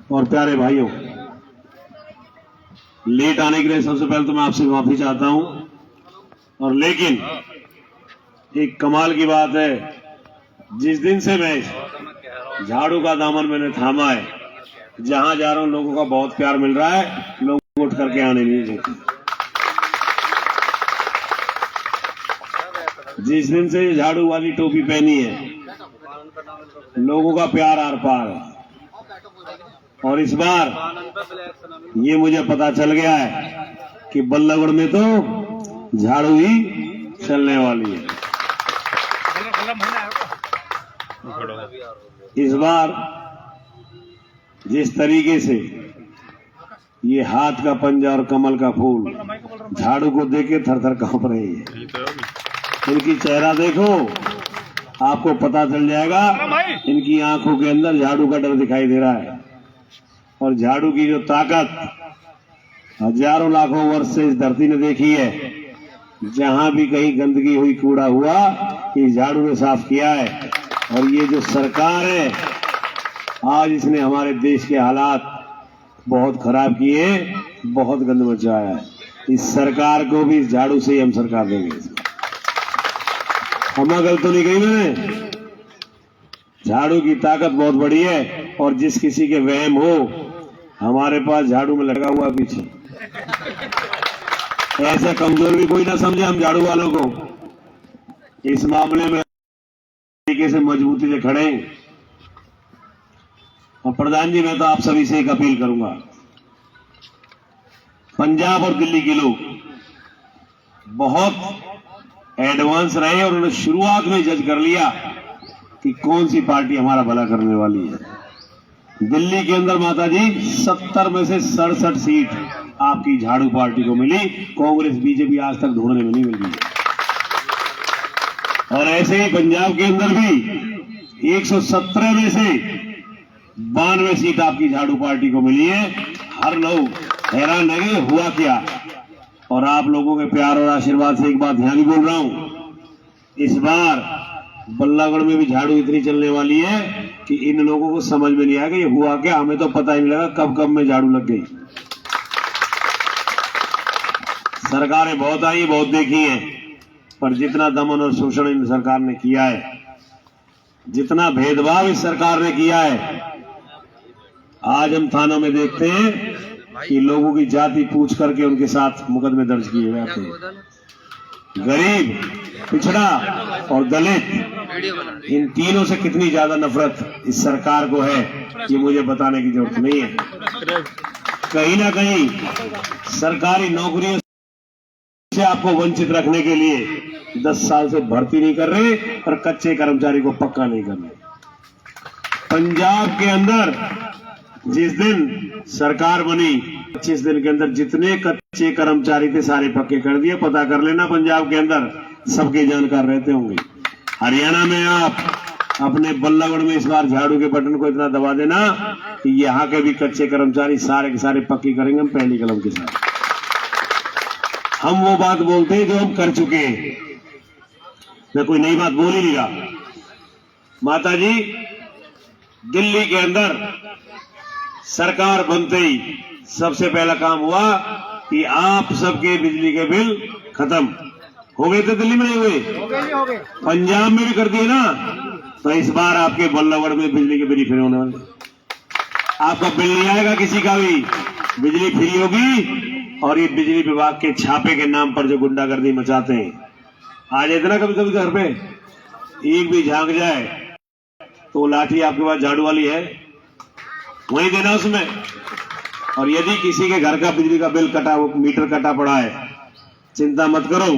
और प्यारे भाइयों, लेट आने के लिए सबसे पहले तो मैं आपसे माफी चाहता हूं। और लेकिन एक कमाल की बात है, जिस दिन से मैं झाड़ू का दामन मैंने थामा है, जहां जा रहा हूं लोगों का बहुत प्यार मिल रहा है। लोग उठ करके आने नहीं देते। जिस दिन से झाड़ू वाली टोपी पहनी है, लोगों का प्यार आर पार है। और इस बार ये मुझे पता चल गया है कि बल्लभगढ़ में तो झाड़ू ही चलने वाली है। इस बार जिस तरीके से ये हाथ का पंजा और कमल का फूल झाड़ू को देख के थर थर कांप रही है, इनकी चेहरा देखो, आपको पता चल जाएगा इनकी आंखों के अंदर झाड़ू का डर दिखाई दे रहा है। और झाड़ू की जो ताकत हजारों लाखों वर्ष से इस धरती ने देखी है, जहां भी कहीं गंदगी हुई, कूड़ा हुआ, ये झाड़ू ने साफ किया है। और ये जो सरकार है, आज इसने हमारे देश के हालात बहुत खराब किए, बहुत गंद मचाया है। इस सरकार को भी इस झाड़ू से ही हम सरकार देंगे। हमें गलत तो नहीं कही मैंने। झाड़ू की ताकत बहुत बड़ी है। और जिस किसी के वहम हो, हमारे पास झाड़ू में लगा हुआ पीछे, ऐसा कमजोर भी कोई ना समझे हम झाड़ू वालों को। इस मामले में तरीके से मजबूती से खड़े हैं। और प्रधान जी, मैं तो आप सभी से एक अपील करूंगा, पंजाब और दिल्ली के लोग बहुत एडवांस रहे और उन्होंने शुरुआत में जज कर लिया कि कौन सी पार्टी हमारा भला करने वाली है। दिल्ली के अंदर माता जी 70 में से 67 सीट आपकी झाड़ू पार्टी को मिली। कांग्रेस बीजेपी आज तक ढूंढने में नहीं मिली। और ऐसे ही पंजाब के अंदर भी 117 में से 92 सीट आपकी झाड़ू पार्टी को मिली है। हर लोग हैरान रह गए, हुआ क्या। और आप लोगों के प्यार और आशीर्वाद से एक बात यहाँ भी बोल रहा हूं, इस बार बल्लभगढ़ में भी झाड़ू इतनी चलने वाली है कि इन लोगों को समझ में नहीं आएगा ये हुआ क्या। हमें तो पता ही नहीं लगा कब कब में झाड़ू लग गई। सरकारें बहुत आई, बहुत देखी हैं, पर जितना दमन और शोषण इन सरकार ने किया है, जितना भेदभाव इस सरकार ने किया है, आज हम थानों में देखते हैं कि लोगों की जाति पूछ करके उनके साथ मुकदमे दर्ज किए जाते हैं। गरीब, पिछड़ा और दलित, इन तीनों से कितनी ज्यादा नफरत इस सरकार को है, ये मुझे बताने की जरूरत नहीं है। कहीं ना कहीं सरकारी नौकरियों से आपको वंचित रखने के लिए 10 साल से भर्ती नहीं कर रहे और कच्चे कर्मचारी को पक्का नहीं कर रहे। पंजाब के अंदर जिस दिन सरकार बनी, 25 दिन के अंदर जितने कच्चे कर्मचारी थे सारे पक्के कर दिए। पता कर लेना, पंजाब के अंदर सबके जानकार रहते होंगे। हरियाणा में आप अपने बल्लभगढ़ में इस बार झाड़ू के बटन को इतना दबा देना कि यहाँ के भी कच्चे कर्मचारी सारे के सारे पक्की करेंगे हम पहली कलम के साथ। हम वो बात बोलते हैं जो हम कर चुके हैं। मैं कोई नई बात बोल ही नहीं रहा। माता जी, दिल्ली के अंदर सरकार बनते ही सबसे पहला काम हुआ कि आप सबके बिजली के बिल खत्म हो गए थे। दिल्ली में नहीं हुए, पंजाब में भी कर दिए ना। तो इस बार आपके बल्लभगढ़ में बिजली के बिल फ्री होने वाले। आपका बिल नहीं आएगा किसी का भी, बिजली फ्री होगी। और ये बिजली विभाग के छापे के नाम पर जो गुंडागर्दी मचाते हैं, आज इतना कभी कभी घर पे एक भी झांक जाए तो लाठी आपके पास झाड़ू वाली है, वही देना उसमें। और यदि किसी के घर का बिजली का बिल कटा, मीटर कटा पड़ा है, चिंता मत करो,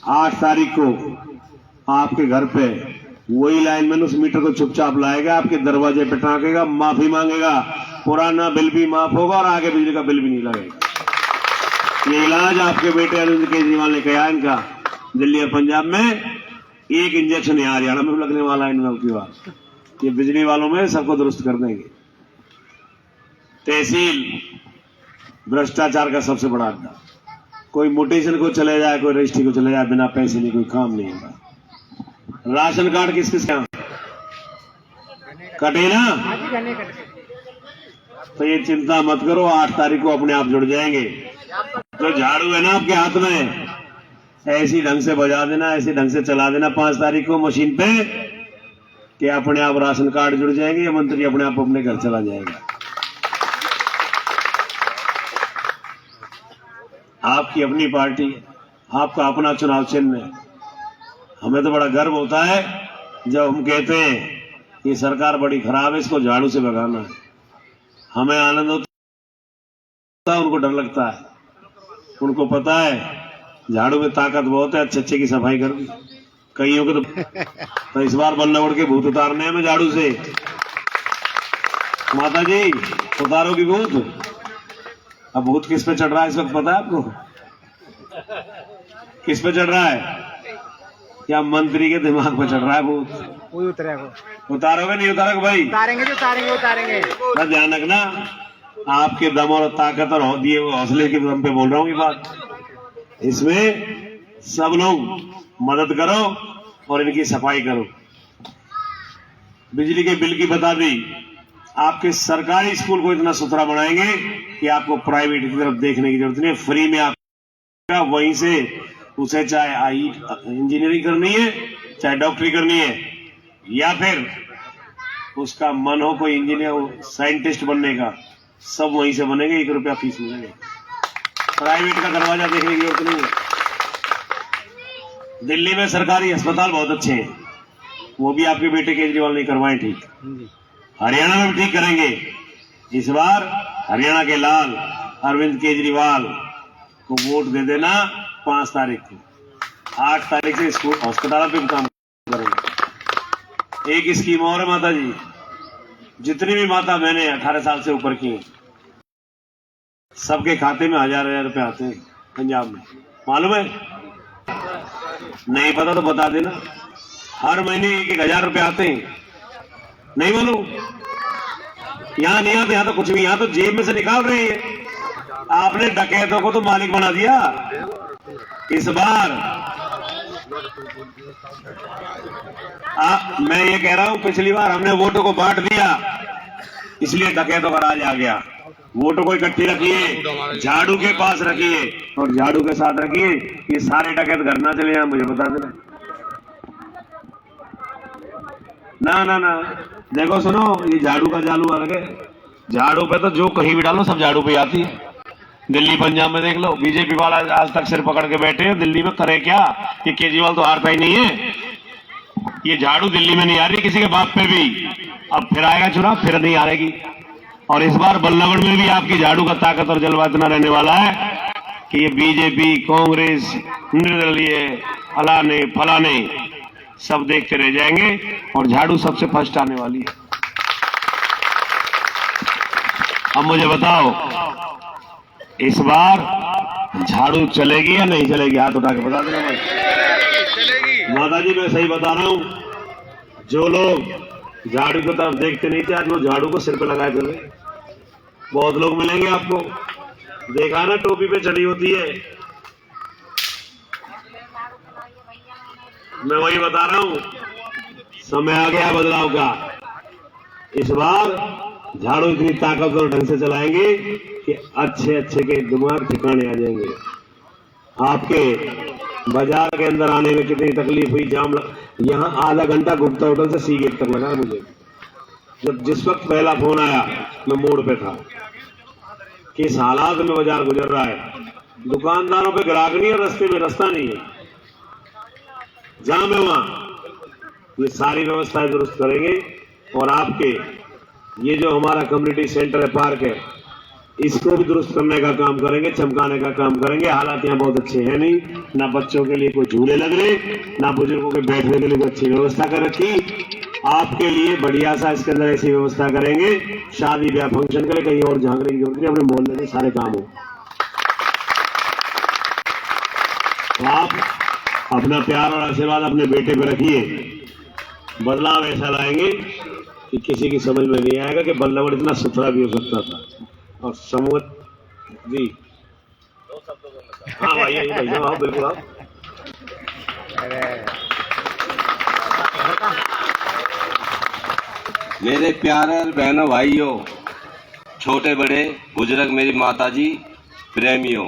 8 तारीख को आपके घर पे वही लाइनमैन उस मीटर को चुपचाप लाएगा, आपके दरवाजे पे टांकेगा, माफी मांगेगा, पुराना बिल भी माफ होगा और आगे बिजली का बिल भी नहीं लगेगा। ये इलाज आपके बेटे अरविंद केजरीवाल ने किया इनका दिल्ली और पंजाब में। एक इंजेक्शन यहाँ हरियाणा में लगने वाला है इन लोगों की बात, ये बिजली वालों में सबको दुरुस्त कर देंगे। तहसील भ्रष्टाचार का सबसे बड़ा अड्डा। कोई मोटेशन को चले जाए, कोई रजिस्ट्री को चले जाए, बिना पैसे नहीं कोई काम नहीं होगा। राशन कार्ड किस किस का कटे ना, तो ये चिंता मत करो, 8 तारीख को अपने आप जुड़ जाएंगे। जो झाड़ू है ना आपके हाथ में, ऐसी ढंग से बजा देना, ऐसी ढंग से चला देना 5 तारीख को मशीन पे कि अपने आप राशन कार्ड जुड़ जाएंगे, या मंत्री अपने आप अपने घर चला जाएगा। आपकी अपनी पार्टी है, आपका अपना चुनाव चिन्ह है। हमें तो बड़ा गर्व होता है जब हम कहते हैं ये सरकार बड़ी खराब है, इसको झाड़ू से भगाना है। हमें आनंद होता है, उनको डर लगता है। उनको पता है झाड़ू में ताकत बहुत है, अच्छे अच्छे की सफाई कर दी कईयों को तो इस बार बल्लवड़ के भूत उतारने हैं मैं झाड़ू से। माता जी उतारोगी भूत? अब भूत किस पे चढ़ रहा है इस वक्त पता है आपको? किस पे चढ़ रहा है? या मंत्री के दिमाग पे चढ़ रहा है भूत? कोई उतरेगा। उतारोगे नहीं उतारोगे भाई? उतारेंगे, जो उतारेंगे उतारेंगे। बस ध्यान रखना, आपके दम और ताकत और दिए हुए हौसले के दम पे बोल रहा हूँ ये बात। इसमें सब लोग मदद करो और इनकी सफाई करो। बिजली के बिल की बता दी, आपके सरकारी स्कूल को इतना सुथरा बनाएंगे कि आपको प्राइवेट की तरफ देखने की जरूरत नहीं है। फ्री में आप वहीं से उसे चाहे इंजीनियरिंग करनी है, चाहे डॉक्टरी करनी है, या फिर उसका मन हो कोई इंजीनियर हो, साइंटिस्ट बनने का, सब वहीं से बनेंगे। 1 रुपया फीस मिलेंगे। प्राइवेट का दरवाजा देखने की जरूरत नहीं है। दिल्ली में सरकारी अस्पताल बहुत अच्छे हैं, वो भी आपके बेटे केजरीवाल ने करवाए ठीक। हरियाणा में भी ठीक करेंगे। इस बार हरियाणा के लाल अरविंद केजरीवाल को वोट दे देना 5 तारीख को। 8 तारीख से स्कूल अस्पताल पे भी काम करेंगे। एक स्कीम और है माता जी, जितनी भी माता बहनें 18 साल से ऊपर की, सबके खाते में 1000 रुपए आते हैं पंजाब में। मालूम है? नहीं पता तो बता देना। हर महीने 1000 रुपए आते हैं। नहीं मालूम? यहां नहीं आते, यहां तो कुछ भी, यहां तो जेब में से निकाल रहे हैं। आपने डकैतों को तो मालिक बना दिया। इस बार मैं ये कह रहा हूं, पिछली बार हमने वोटों को बांट दिया, इसलिए डकैतों का राज आ गया। वोटों को इकट्ठी रखिए, झाड़ू के पास रखिए और झाड़ू के साथ रखिए। ये सारे डकैत घर ना चले जाए, मुझे बता देना। ना ना ना, देखो सुनो, ये झाड़ू का जालू अलग है। झाड़ू पे तो जो कहीं भी डालो सब झाड़ू पे आती है। दिल्ली पंजाब में देख लो, बीजेपी वाला आज तक सिर पकड़ के बैठे हैं। दिल्ली में करे क्या? ये केजरीवाल तो हारता ही नहीं है। ये झाड़ू दिल्ली में नहीं आ रही किसी के बाप पे भी। अब फिर आएगा चुनाव, फिर नहीं आ रहेगी। और इस बार बल्लभगढ़ में भी आपकी झाड़ू का ताकत और जलवा इतना रहने वाला है कि ये बीजेपी, कांग्रेस, निर्दलीय, फलाने सब देखते रह जाएंगे और झाड़ू सबसे फर्स्ट आने वाली है। अब मुझे बताओ, इस बार झाड़ू चलेगी या नहीं चलेगी? हाथ उठा के बता देना भाई। माता जी मैं सही बता रहा हूं, जो लोग झाड़ू की तरफ देखते नहीं थे, आज वो झाड़ू को सिर पे लगाए कर रहे। बहुत लोग मिलेंगे आपको, देखा ना टोपी पे चढ़ी होती है। मैं वही बता रहा हूं, समय आ गया बदलाव का। इस बार झाड़ू इतनी ताकतवर ढंग से चलाएंगे कि अच्छे अच्छे के दिमाग ठिकाने आ जाएंगे। आपके बाजार के अंदर आने में कितनी तकलीफ हुई, जाम यहां आधा घंटा गुप्ता होटल से सी गेट तक लगा मुझे। जब जिस वक्त पहला फोन आया मैं मोड़ पे था। किस हालात में बाजार गुजर रहा है, दुकानदारों पे ग्राहक नहीं है, रास्ते में रास्ता नहीं है। जाम है वहां। ये सारी व्यवस्थाएं दुरुस्त करेंगे और आपके ये जो हमारा कम्युनिटी सेंटर है, पार्क है, इसको भी दुरुस्त करने का काम करेंगे, चमकाने का काम करेंगे। हालात यहाँ बहुत अच्छे हैं नहीं, ना बच्चों के लिए कोई झूले लग रहे, ना बुजुर्गों के बैठने के लिए कोई अच्छी व्यवस्था कर रखी। आपके लिए बढ़िया सा इसके अंदर ऐसी व्यवस्था करेंगे, शादी ब्याह फंक्शन के लिए कहीं और झांकने की जरूरत नहीं, अपने मोहल्ले में सारे काम हो। तो आप अपना प्यार और आशीर्वाद अपने बेटे पे रखिए। बदलाव ऐसा लाएंगे कि किसी की समझ में नहीं आएगा कि बल्लभगढ़ इतना सुथरा भी हो सकता था। और समूह जी, हाँ भाई भाई साहब बिल्कुल आप। मेरे प्यारे बहनों भाइयों, छोटे बड़े बुजुर्ग, मेरी माताजी, प्रेमियों,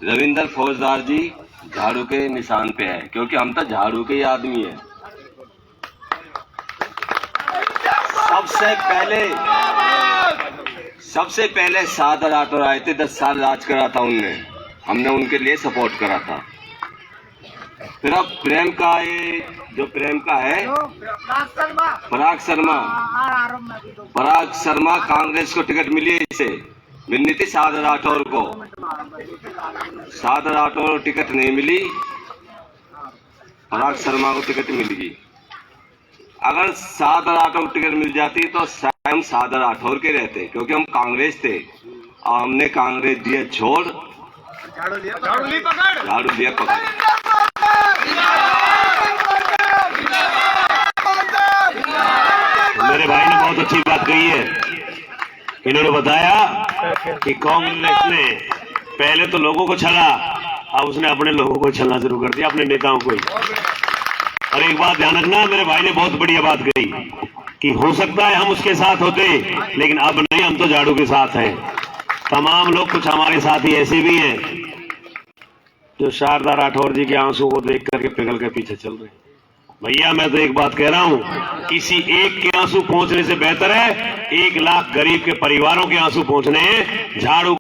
रविंदर फौजदार जी झाड़ू के निशान पे है, क्योंकि हम तो झाड़ू के ही आदमी हैं। सबसे पहले सादर राठौर आए थे, 10 साल राज करा था उनने, हमने उनके लिए सपोर्ट करा था। फिर अब प्रेम का, ये जो प्रेम का है पराग शर्मा कांग्रेस को टिकट मिली है, इसे मिलनी थी सादर राठौर को। सादर राठौर को टिकट नहीं मिली, पराग शर्मा को टिकट मिल गई। अगर सादर राठौर को टिकट मिल जाती तो स्वयं सादर राठौर के रहते, क्योंकि हम कांग्रेस थे और हमने कांग्रेस दिया छोड़, झाड़ू दिया पकड़। मेरे भाई ने बहुत अच्छी बात कही है। इन्होंने बताया कि कांग्रेस ने पहले तो लोगों को छला, अब उसने अपने लोगों को छलना शुरू कर दिया, अपने नेताओं को ही। और एक बात ध्यान रखना, मेरे भाई ने बहुत बढ़िया बात कही कि हो सकता है हम उसके साथ होते, लेकिन अब नहीं, हम तो झाड़ू के साथ हैं। तमाम लोग, कुछ हमारे साथी ऐसे भी हैं जो शारदा राठौर जी के आंसू को देख करके पिघल के पीछे चल रहे हैं। भैया मैं तो एक बात कह रहा हूं, किसी एक के आंसू पहुंचने से बेहतर है 1 लाख गरीब के परिवारों के आंसू पहुंचने हैं। झाड़ू